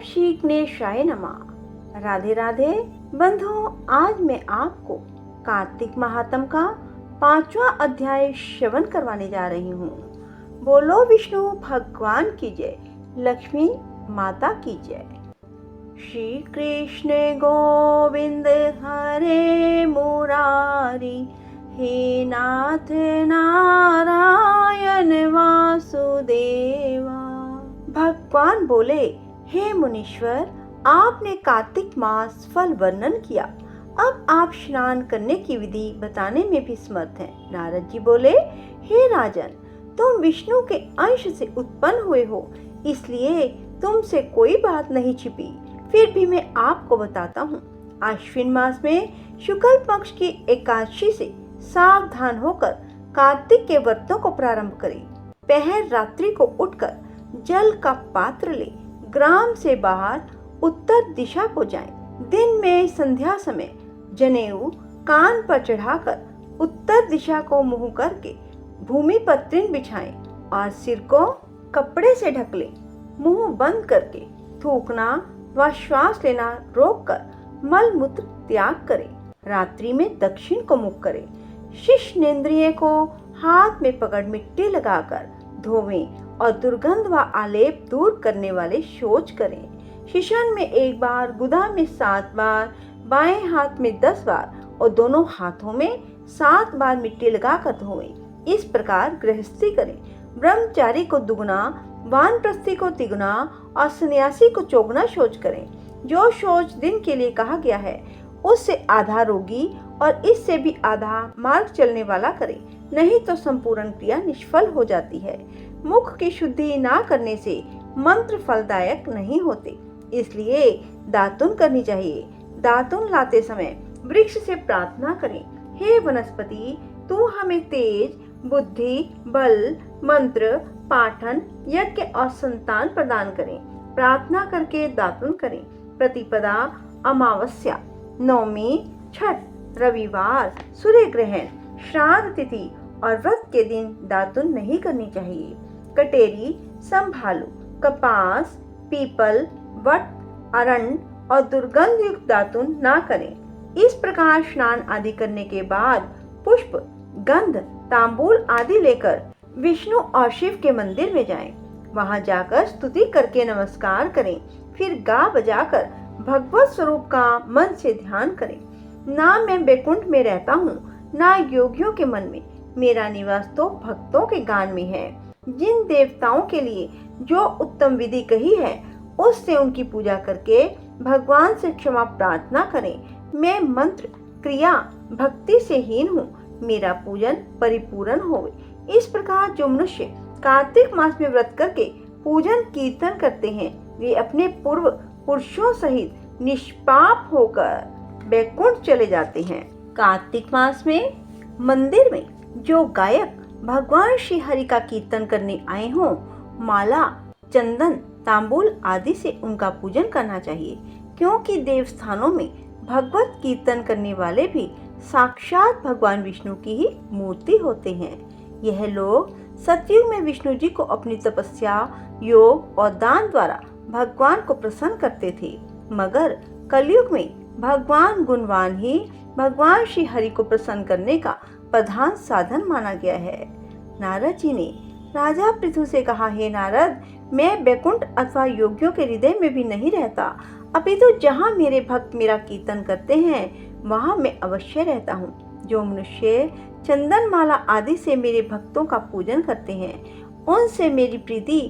श्री गणेशाय नमः। राधे राधे बंधुओं, आज मैं आपको कार्तिक महात्म का 5वां अध्याय श्रवण करवाने जा रही हूँ। बोलो विष्णु भगवान की जय, लक्ष्मी माता की जय। श्री कृष्ण गोविंद हरे मुरारी, हे नाथ नारायण वासुदेवा। भगवान बोले, हे मुनीश्वर, आपने कार्तिक मास फल वर्णन किया, अब आप स्नान करने की विधि बताने में भी समर्थ हैं। नारद जी बोले, हे राजन, तुम विष्णु के अंश से उत्पन्न हुए हो, इसलिए तुमसे कोई बात नहीं छिपी। फिर भी मैं आपको बताता हूँ। आश्विन मास में शुक्ल पक्ष की एकादशी से सावधान होकर कार्तिक के व्रतों को प्रारंभ करें। पहर रात्रि को उठकर जल का पात्र ले ग्राम से बाहर उत्तर दिशा को जाएं। दिन में संध्या समय जनेऊ कान पर चढ़ाकर उत्तर दिशा को मुंह करके भूमि पर तृण बिछाएं और सिर को कपड़े से ढक लें। मुंह बंद करके थूकना व श्वास लेना रोककर मल मूत्र त्याग करें। रात्रि में दक्षिण को मुख करें। शिश्नेंद्रिय को हाथ में पकड़ मिट्टी लगाकर धोवें और दुर्गंध व आलेप दूर करने वाले शौच करें। शिशन में 1 बार, गुदा में 7 बार, बाएं हाथ में 10 बार और दोनों हाथों में 7 बार मिट्टी लगाकर धोएं। इस प्रकार गृहस्थी करें। ब्रह्मचारी को दुगुना, वानप्रस्थी को तिगुना और सन्यासी को चौगुना शौच करें। जो शौच दिन के लिए कहा गया है उससे आधा रोगी और इससे भी आधा मार्ग चलने वाला करे, नहीं तो संपूर्ण क्रिया निष्फल हो जाती है। मुख की शुद्धि ना करने से मंत्र फलदायक नहीं होते, इसलिए दातुन करनी चाहिए। दातुन लाते समय वृक्ष से प्रार्थना करें, हे वनस्पति, तू हमें तेज, बुद्धि, बल, मंत्र, पाठन, यज्ञ और संतान प्रदान करें। प्रार्थना करके दातुन करें। प्रतिपदा, अमावस्या, नवमी, छठ, रविवार, सूर्य ग्रहण, श्राद्ध तिथि और व्रत के दिन दातुन नहीं करनी चाहिए। कटेरी, संभालू, कपास, पीपल, वट, अरण्य और दुर्गंध युक्त दातुन ना करें। इस प्रकार स्नान आदि करने के बाद पुष्प, गंध, तांबूल आदि लेकर विष्णु और शिव के मंदिर में जाएं। वहां जाकर स्तुति करके नमस्कार करें। फिर गा बजाकर भगवत स्वरूप का मन से ध्यान करें। ना मैं वैकुंठ में रहता हूँ, ना योगियों के मन में। मेरा निवास तो भक्तों के गान में है। जिन देवताओं के लिए जो उत्तम विधि कही है उससे उनकी पूजा करके भगवान से क्षमा प्रार्थना करें। मैं मंत्र, क्रिया, भक्ति से हीन हूँ, मेरा पूजन परिपूर्ण होवे। इस प्रकार जो मनुष्य कार्तिक मास में व्रत करके पूजन कीर्तन करते हैं, वे अपने पूर्व पुरुषों सहित निष्पाप होकर वैकुंठ चले जाते हैं। कार्तिक मास में मंदिर में जो गायक भगवान श्री हरि का कीर्तन करने आए हों, माला, चंदन, तांबूल आदि से उनका पूजन करना चाहिए, क्योंकि देवस्थानों में भगवत कीर्तन करने वाले भी साक्षात भगवान विष्णु की ही मूर्ति होते हैं। यह लोग सतयुग में विष्णु जी को अपनी तपस्या, योग और दान द्वारा भगवान को प्रसन्न करते थे, मगर कलयुग में भगवान गुणवान ही भगवान श्री हरि को प्रसन्न करने का प्रधान साधन माना गया है। नारद जी ने राजा पृथु से कहा, हे नारद, मैं वैकुंठ अथवा योगियों के हृदय में भी नहीं रहता, अपितु जहाँ मेरे भक्त मेरा कीर्तन करते हैं वहाँ मैं अवश्य रहता हूँ। जो मनुष्य चंदन माला आदि से मेरे भक्तों का पूजन करते हैं, उनसे मेरी प्रीति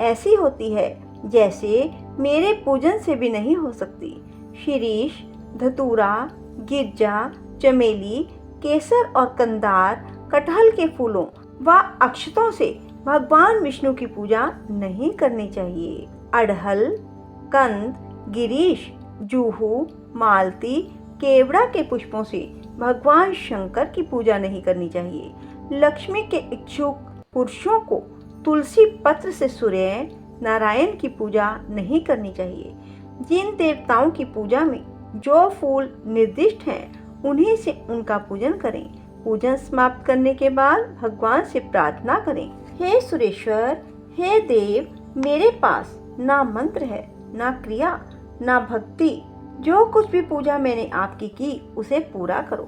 ऐसी होती है जैसे मेरे पूजन से भी नहीं हो सकती। शिरीष, धतूरा, गिरजा, चमेली, केसर और कंदार, कटहल के फूलों व अक्षतों से भगवान विष्णु की पूजा नहीं करनी चाहिए। अड़हल, कंद, गिरीश, जूहू, मालती, केवड़ा के पुष्पों से भगवान शंकर की पूजा नहीं करनी चाहिए। लक्ष्मी के इच्छुक पुरुषों को तुलसी पत्र से सूर्य नारायण की पूजा नहीं करनी चाहिए। जिन देवताओं की पूजा में जो फूल निर्दिष्ट हैं, उन्हीं से उनका पूजन करें। पूजन समाप्त करने के बाद भगवान से प्रार्थना करें, हे सुरेश्वर, हे देव, मेरे पास ना मंत्र है, ना क्रिया ना भक्ति। जो कुछ भी पूजा मैंने आपकी की उसे पूरा करो।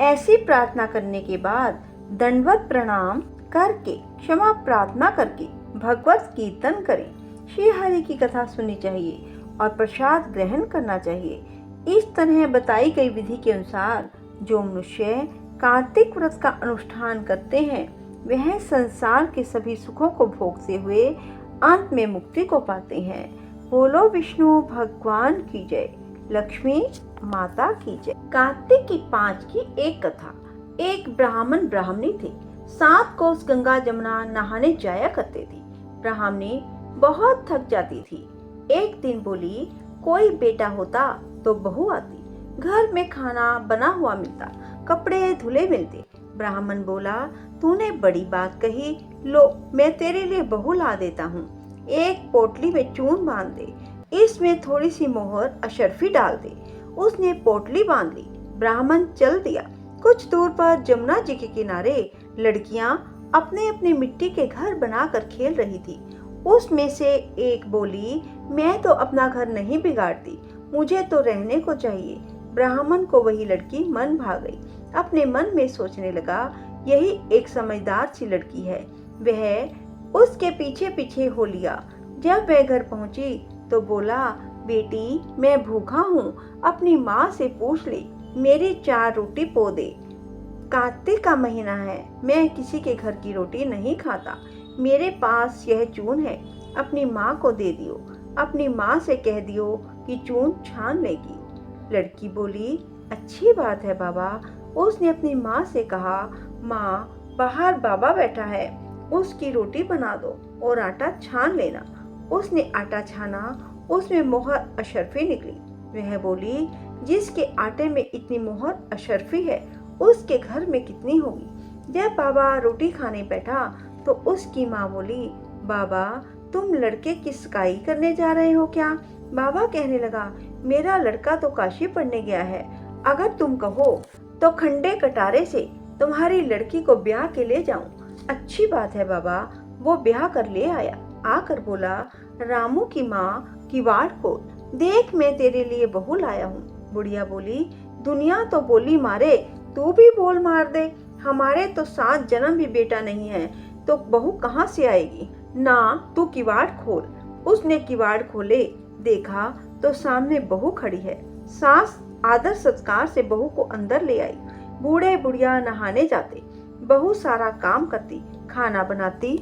ऐसी प्रार्थना करने के बाद दंडवत प्रणाम करके क्षमा प्रार्थना करके भगवत कीर्तन करें। श्री हरि की कथा सुननी चाहिए और प्रसाद ग्रहण करना चाहिए। इस तरह बताई गई विधि के अनुसार जो मनुष्य कार्तिक व्रत का अनुष्ठान करते हैं वह संसार के सभी सुखों को भोगते हुए अंत में मुक्ति को पाते हैं। बोलो विष्णु भगवान की जय, लक्ष्मी माता की जय। कार्तिक की 5 की एक कथा। एक ब्राह्मण ब्राह्मणी थे। 7 कोस गंगा जमुना नहाने जाया करते थे। ब्राह्मणी बहुत थक जाती थी। एक दिन बोली, कोई बेटा होता तो बहू आती, घर में खाना बना हुआ मिलता, कपड़े धुले मिलते। ब्राह्मण बोला, तूने बड़ी बात कही, लो मैं तेरे लिए बहू ला देता हूँ। एक पोटली में चून बांध दे, इसमें थोड़ी सी मोहर अशर्फी डाल दे। उसने पोटली बांध ली। ब्राह्मण चल दिया। कुछ दूर पर जमुना जी के किनारे लड़कियां अपने अपने मिट्टी के घर बनाकर खेल रही थी। उसमें से एक बोली, मैं तो अपना घर नहीं बिगाड़ती, मुझे तो रहने को चाहिए। ब्राह्मण को वही लड़की मन भा गई। अपने मन में सोचने लगा, यही एक समझदार सी लड़की है। वह उसके पीछे पीछे हो लिया। जब वह घर पहुंची तो बोला, बेटी मैं भूखा हूँ, अपनी माँ से पूछ ले, मेरी 4 रोटी पो दे। कार्तिक का महीना है, मैं किसी के घर की रोटी नहीं खाता। मेरे पास यह चून है, अपनी माँ को दे दियो। अपनी माँ से कह दियो कि चून छान लेगी। लड़की बोली, अच्छी बात है बाबा। उसने अपनी माँ से कहा, माँ बाहर बाबा बैठा है, उसकी रोटी बना दो और आटा छान लेना। उसने आटा छाना, उसमें मोहर अशर्फी निकली। वह बोली, जिसके आटे में इतनी मोहर अशर्फी है उसके घर में कितनी होगी। जब बाबा रोटी खाने बैठा तो उसकी माँ बोली, बाबा तुम लड़के की सगाई करने जा रहे हो क्या? बाबा कहने लगा, मेरा लड़का तो काशी पढ़ने गया है, अगर तुम कहो तो खंडे कटारे से तुम्हारी लड़की को ब्याह के ले जाऊं। अच्छी बात है बाबा। वो ब्याह कर ले आया। आकर बोला, रामू की माँ किवाड़ खोल, देख मैं तेरे लिए बहू लाया हूँ। बुढ़िया बोली, दुनिया तो बोली मारे, तू भी बोल मार दे। हमारे तो 7 जन्म भी बेटा नहीं है तो बहू कहाँ से आएगी? ना तू किवाड़ खोल। उसने किवाड़ खोले, देखा तो सामने बहू खड़ी है। सास आदर सत्कार से बहू को अंदर ले आई। बूढ़े बुढ़िया नहाने जाते, बहू सारा काम करती, खाना बनाती,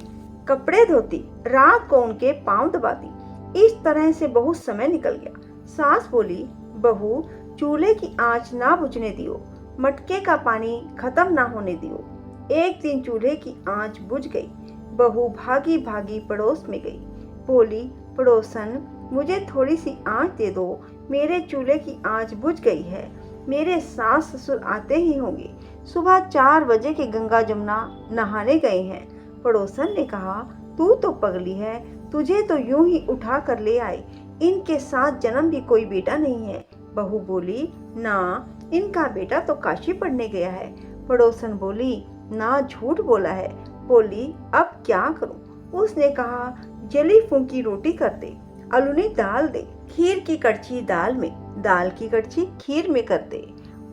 कपड़े धोती, रात को उनके पांव दबाती। इस तरह से बहुत समय निकल गया। सास बोली, बहू चूल्हे की आंच ना बुझने दियो, मटके का पानी खत्म ना होने दियो। एक दिन चूल्हे की आंच बुझ गई। बहू भागी भागी पड़ोस में गई। बोली, पड़ोसन मुझे थोड़ी सी आंच दे दो, मेरे चूल्हे की आंच बुझ गई है। मेरे सास ससुर आते ही होंगे, सुबह 4 बजे के गंगा जमुना नहाने गए हैं। पड़ोसन ने कहा, तू तो पगली है, तुझे तो यूं ही उठा कर ले आए, इनके 7 जन्म भी कोई बेटा नहीं है। बहू बोली, ना इनका बेटा तो काशी पढ़ने गया है। पड़ोसन बोली, ना झूठ बोला है। बोली, अब क्या करूं? उसने कहा, जली फूंकी रोटी कर दे, अलूनी दाल दे, खीर की कड़छी दाल में, दाल की कड़छी खीर में कर दे।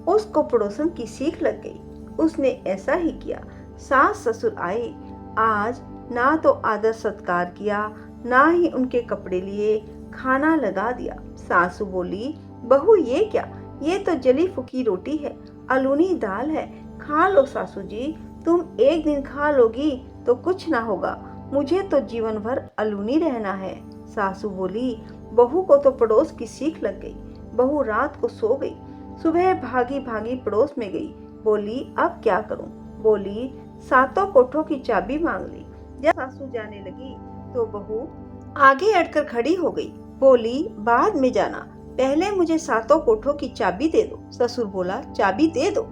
उसको पड़ोसन की सीख लग गई। उसने ऐसा ही किया। सास ससुर आए। आज ना तो आदर सत्कार किया, ना ही उनके कपड़े लिए, खाना लगा दिया। सासू बोली, बहू ये क्या? ये तो जली फूकी रोटी है, अलूनी दाल है, खा लो सासू जी। तुम एक दिन खा लोगी तो कुछ ना होगा, मुझे तो जीवन भर अलूनी रहना है। सासू बोली, बहू को तो पड़ोस की सीख लग गई। बहू रात को सो गई। सुबह भागी भागी पड़ोस में गई। बोली, अब क्या करूं? बोली, 7 कोठों की चाबी मांग ली। जब सासू जाने लगी तो बहू आगे अड़कर खड़ी हो गई। बोली, बाद में जाना, पहले मुझे 7 कोठों की चाबी दे दो। ससुर बोला, चाबी दे दो,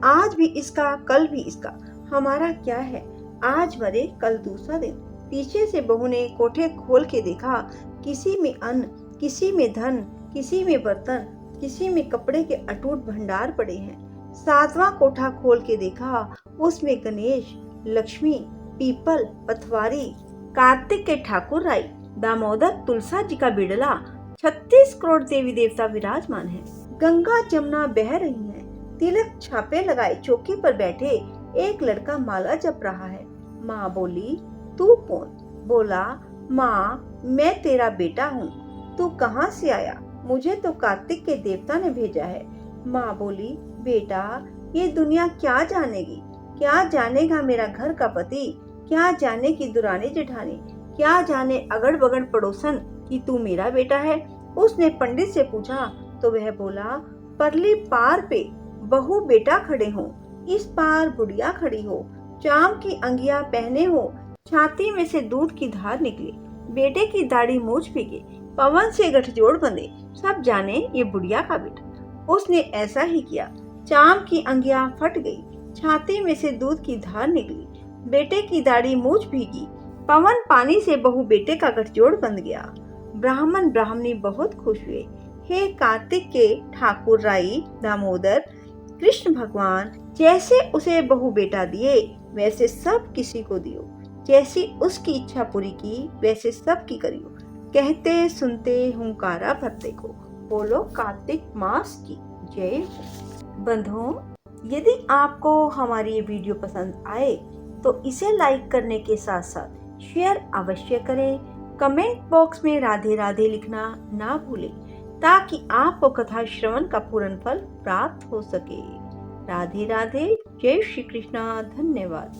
आज भी इसका कल भी इसका, हमारा क्या है, आज मरे कल दूसरा दिन। पीछे से बहू ने कोठे खोल के देखा, किसी में अन्न, किसी में धन, किसी में बर्तन, किसी में कपड़े के अटूट भंडार पड़े हैं। 7वां कोठा खोल के देखा, उसमें गणेश, लक्ष्मी, पीपल, पथवारी, कार्तिक के ठाकुर राई, दामोदर, तुलसा जी का बिड़ला, 36 करोड़ देवी देवता विराजमान हैं। गंगा जमुना बह रही हैं। तिलक छापे लगाए चौकी पर बैठे एक लड़का माला जप रहा है। माँ बोली, तू कौन? बोला, माँ मैं तेरा बेटा हूँ। तू कहाँ से आया? मुझे तो कार्तिक के देवता ने भेजा है। माँ बोली, बेटा ये दुनिया क्या जानेगी? क्या जानेगा मेरा घर का पति? क्या जाने की दुरानी जेठानी? क्या जाने अगड़ बगड़ पड़ोसन कि तू मेरा बेटा है? उसने पंडित से पूछा तो वह बोला, परली पार पे बहू बेटा खड़े हो, इस पार बुढ़िया खड़ी हो, चाम की अंगिया पहने हो, छाती में से दूध की धार निकली, बेटे की दाढ़ी मूछ भीगे, पवन से गठजोड़ बंधे, सब जाने ये बुढ़िया का बेटा। उसने ऐसा ही किया। चाम की अंगिया फट गई, छाती में से दूध की धार निकली, बेटे की दाढ़ी मूछ भीगी, पवन पानी से बहू बेटे का गठजोड़ बंध गया। ब्राह्मण ब्राह्मणी बहुत खुश हुए। हे कार्तिक के ठाकुर राई दामोदर, कृष्ण भगवान जैसे उसे बहू बेटा दिए वैसे सब किसी को दियो, जैसी उसकी इच्छा पूरी की वैसे सब की करियो। कहते सुनते हुंकारा भरते को। बोलो कार्तिक मास की जय हो। बंधुओं, यदि आपको हमारी ये वीडियो पसंद आए तो इसे लाइक करने के साथ साथ शेयर अवश्य करें। कमेंट बॉक्स में राधे राधे लिखना ना भूलें ताकि आपको कथा श्रवण का पूर्ण फल प्राप्त हो सके। राधे राधे, जय श्री कृष्णा, धन्यवाद।